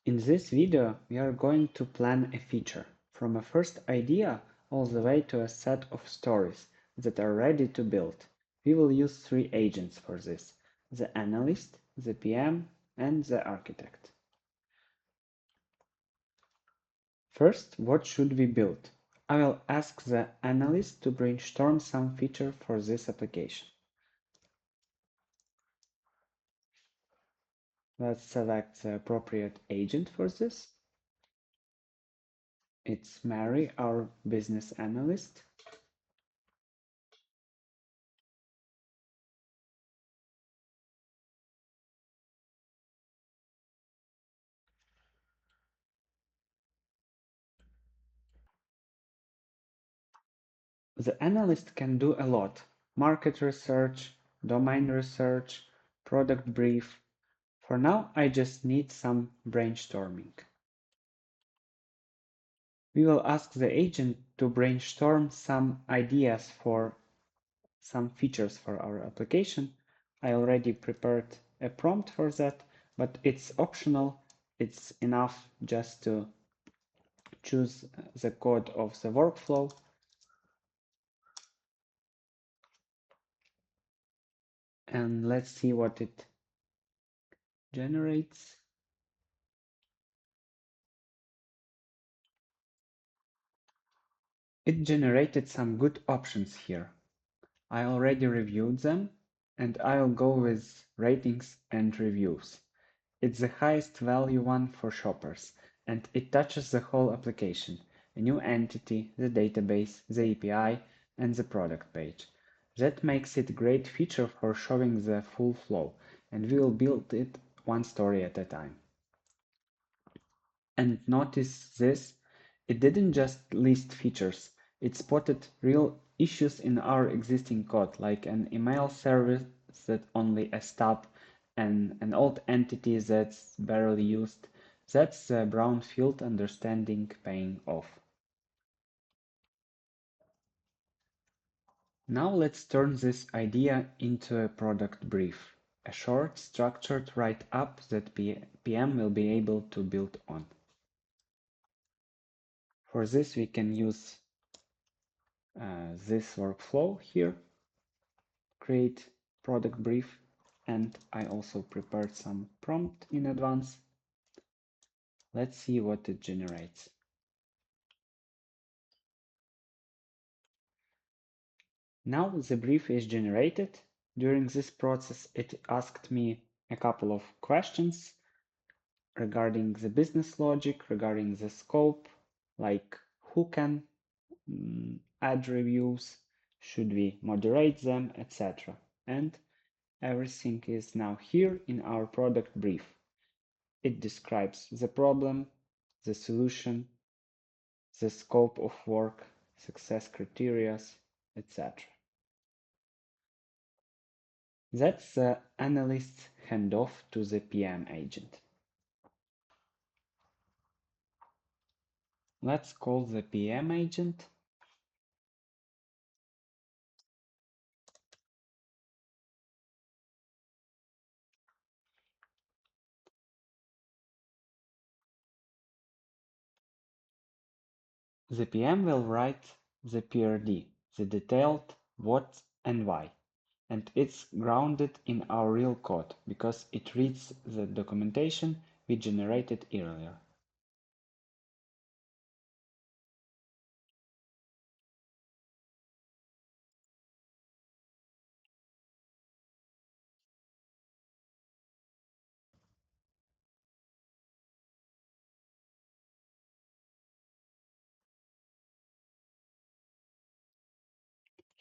In this video, we are going to plan a feature, from a first idea all the way to a set of stories that are ready to build. We will use three agents for this: the analyst, the PM, and the architect. First, what should we build? I will ask the analyst to brainstorm some feature for this application. Let's select the appropriate agent for this. It's Mary, our business analyst. The analyst can do a lot: market research, domain research, product brief. For now, I just need some brainstorming. We will ask the agent to brainstorm some ideas for some features for our application. I already prepared a prompt for that, but it's optional. It's enough just to choose the code of the workflow. And let's see what it generates. It generated some good options here. I already reviewed them, and I'll go with ratings and reviews. It's the highest value one for shoppers, and it touches the whole application: a new entity, the database, the API, and the product page. That makes it a great feature for showing the full flow, and we will build it one story at a time. And notice this, it didn't just list features, it spotted real issues in our existing code, like an email service that only a stub and an old entity that's barely used. That's the brownfield understanding paying off. Now let's turn this idea into a product brief, a short, structured write-up that PM will be able to build on. For this, we can use this workflow here, create product brief, and I also prepared some prompt in advance. Let's see what it generates. Now the brief is generated. During this process, it asked me a couple of questions regarding the business logic, regarding the scope, like who can add reviews, should we moderate them, etc. And everything is now here in our product brief. It describes the problem, the solution, the scope of work, success criteria, etc. That's the analyst's handoff to the PM agent. Let's call the PM agent. The PM will write the PRD, the detailed what and why, and it's grounded in our real code because it reads the documentation we generated earlier.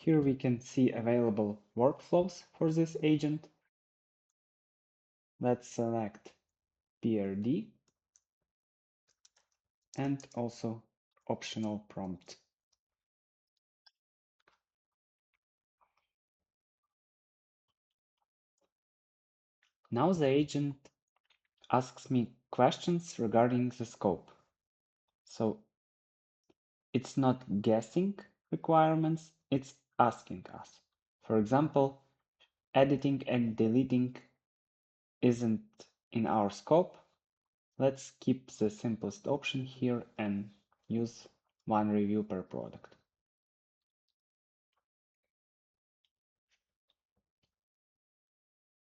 Here we can see available workflows for this agent. Let's select PRD and also optional prompt. Now the agent asks me questions regarding the scope. So it's not guessing requirements, it's asking us. For example, editing and deleting isn't in our scope. Let's keep the simplest option here and use one review per product.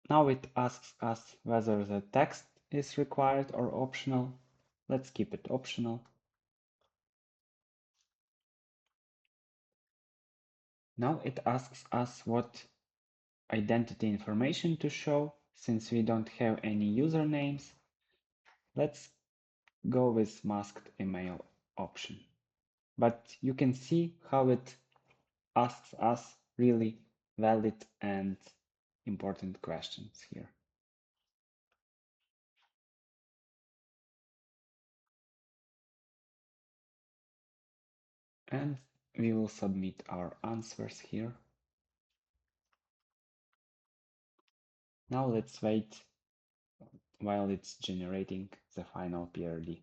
Now it asks us whether the text is required or optional. Let's keep it optional. Now it asks us what identity information to show. Since we don't have any usernames, let's go with masked email option. But you can see how it asks us really valid and important questions here. And we will submit our answers here. Now let's wait while it's generating the final PRD.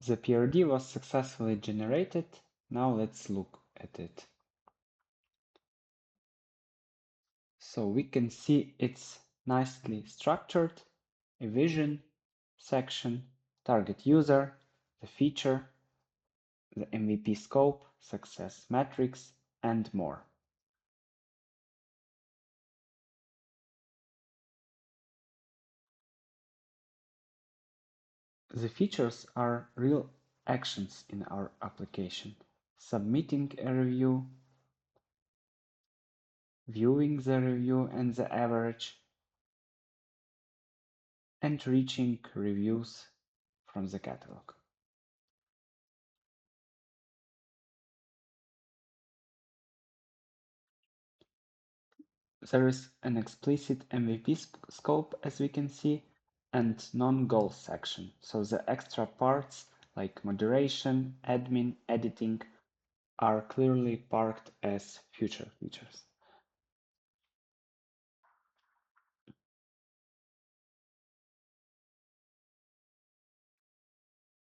The PRD was successfully generated. Now let's look at it. So we can see it's nicely structured, a vision, section, target user, the feature, the MVP scope, success metrics, and more. The features are real actions in our application. Submitting a review, viewing the review and the average, and reaching reviews from the catalog. There is an explicit MVP scope, as we can see, and non-goal section. So the extra parts like moderation, admin, editing are clearly parked as future features.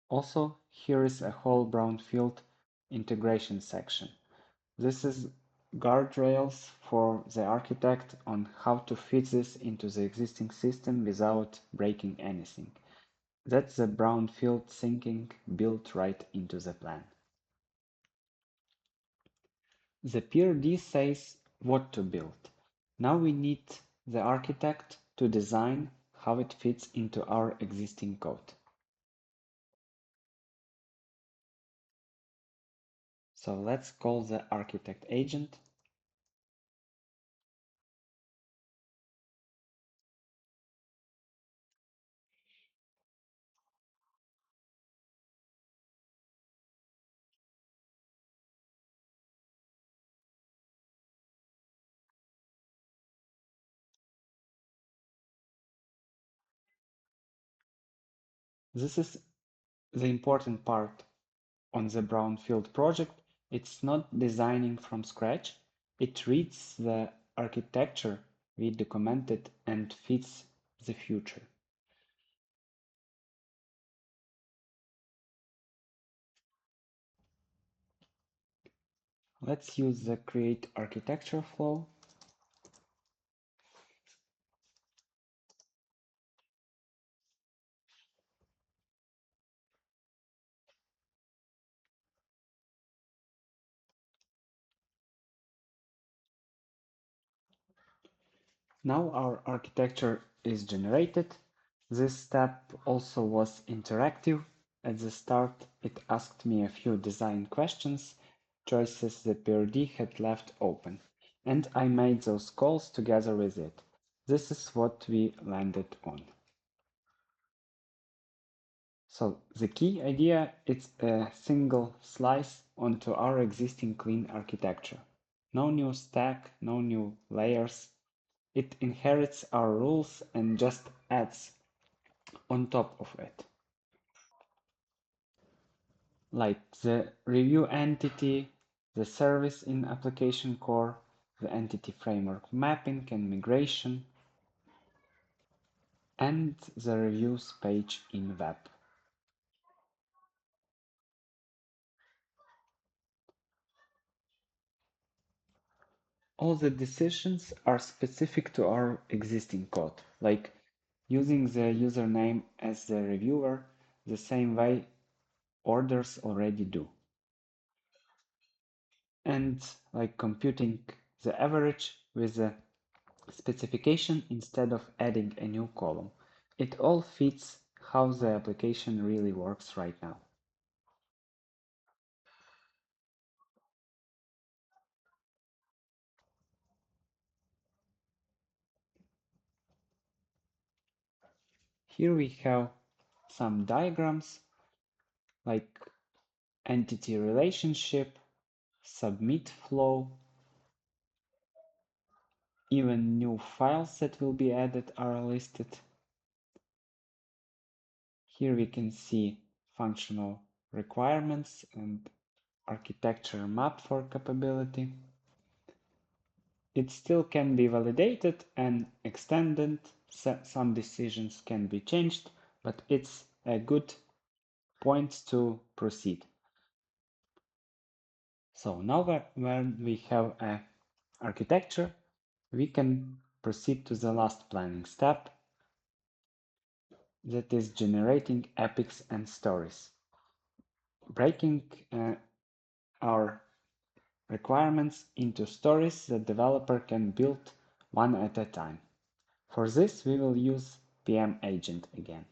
Also, here is a whole brownfield integration section. This is guardrails for the architect on how to fit this into the existing system without breaking anything. That's the brownfield thinking built right into the plan. The PRD says what to build. Now we need the architect to design how it fits into our existing code. So let's call the architect agent. This is the important part on the brownfield project. It's not designing from scratch. It reads the architecture we documented and fits the future. Let's use the create architecture flow. Now our architecture is generated. This step also was interactive. At the start, it asked me a few design questions, choices the PRD had left open, and I made those calls together with it. This is what we landed on. So the key idea is a single slice onto our existing clean architecture. No new stack, no new layers. It inherits our rules and just adds on top of it. Like the review entity, the service in application core, the entity framework mapping and migration, and the reviews page in web. All the decisions are specific to our existing code, like using the username as the reviewer the same way orders already do. And like computing the average with a specification instead of adding a new column. It all fits how the application really works right now. Here we have some diagrams like entity relationship, submit flow, even new files that will be added are listed. Here we can see functional requirements and architecture map for capability. It still can be validated and extended. Some decisions can be changed, but it's a good point to proceed. So now when we have an architecture, we can proceed to the last planning step, that is generating epics and stories. Breaking our requirements into stories that developer can build one at a time. For this, we will use PM agent again.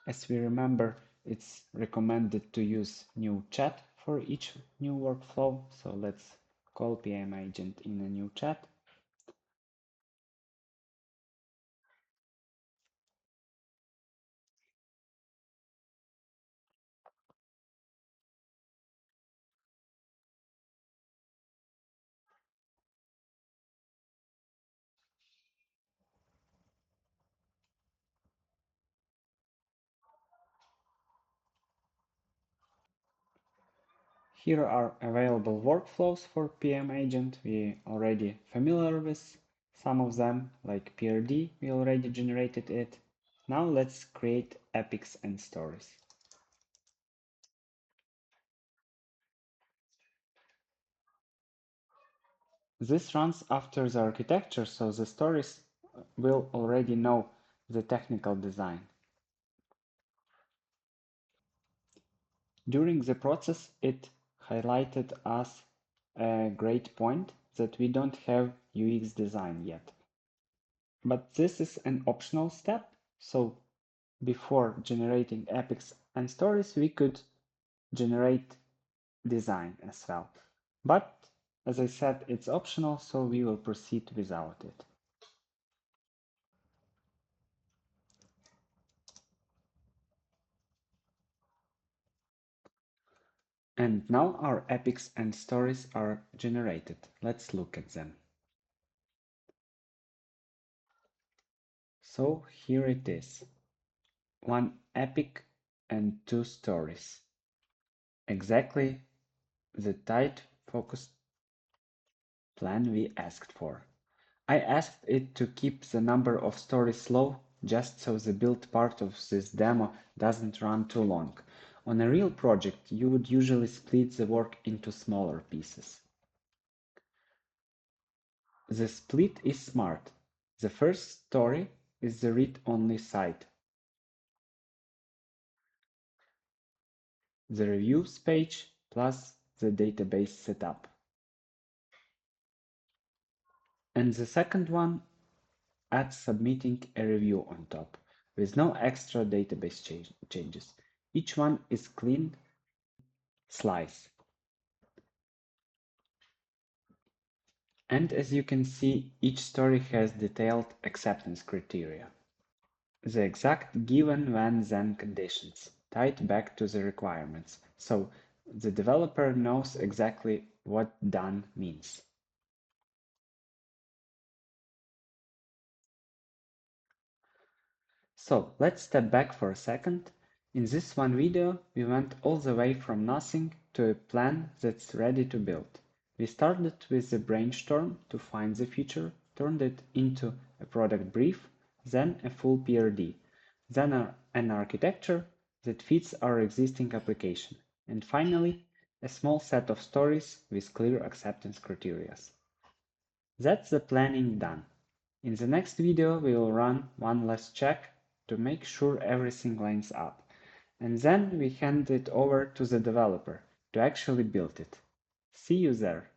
As we remember, it's recommended to use new chat for each new workflow. So let's call PM agent in a new chat. Here are available workflows for PM agent. We already familiar with some of them, like PRD, we already generated it. Now let's create epics and stories. This runs after the architecture, so the stories will already know the technical design. During the process, it highlighted us a great point that we don't have UX design yet. But this is an optional step, so before generating epics and stories, we could generate design as well. But as I said, it's optional, so we will proceed without it. And now our epics and stories are generated. Let's look at them. So here it is. One epic and two stories. Exactly the tight focused plan we asked for. I asked it to keep the number of stories low just so the build part of this demo doesn't run too long. On a real project, you would usually split the work into smaller pieces. The split is smart. The first story is the read-only side. The reviews page plus the database setup. And the second one adds submitting a review on top, with no extra database changes. Each one is clean slice. And as you can see, each story has detailed acceptance criteria. The exact given when then conditions, tied back to the requirements, so the developer knows exactly what done means. So let's step back for a second. In this one video, we went all the way from nothing to a plan that's ready to build. We started with a brainstorm to find the feature, turned it into a product brief, then a full PRD. then an architecture that fits our existing application, and finally, a small set of stories with clear acceptance criteria. That's the planning done. In the next video, we will run one last check to make sure everything lines up, and then we hand it over to the developer to actually build it. See you there.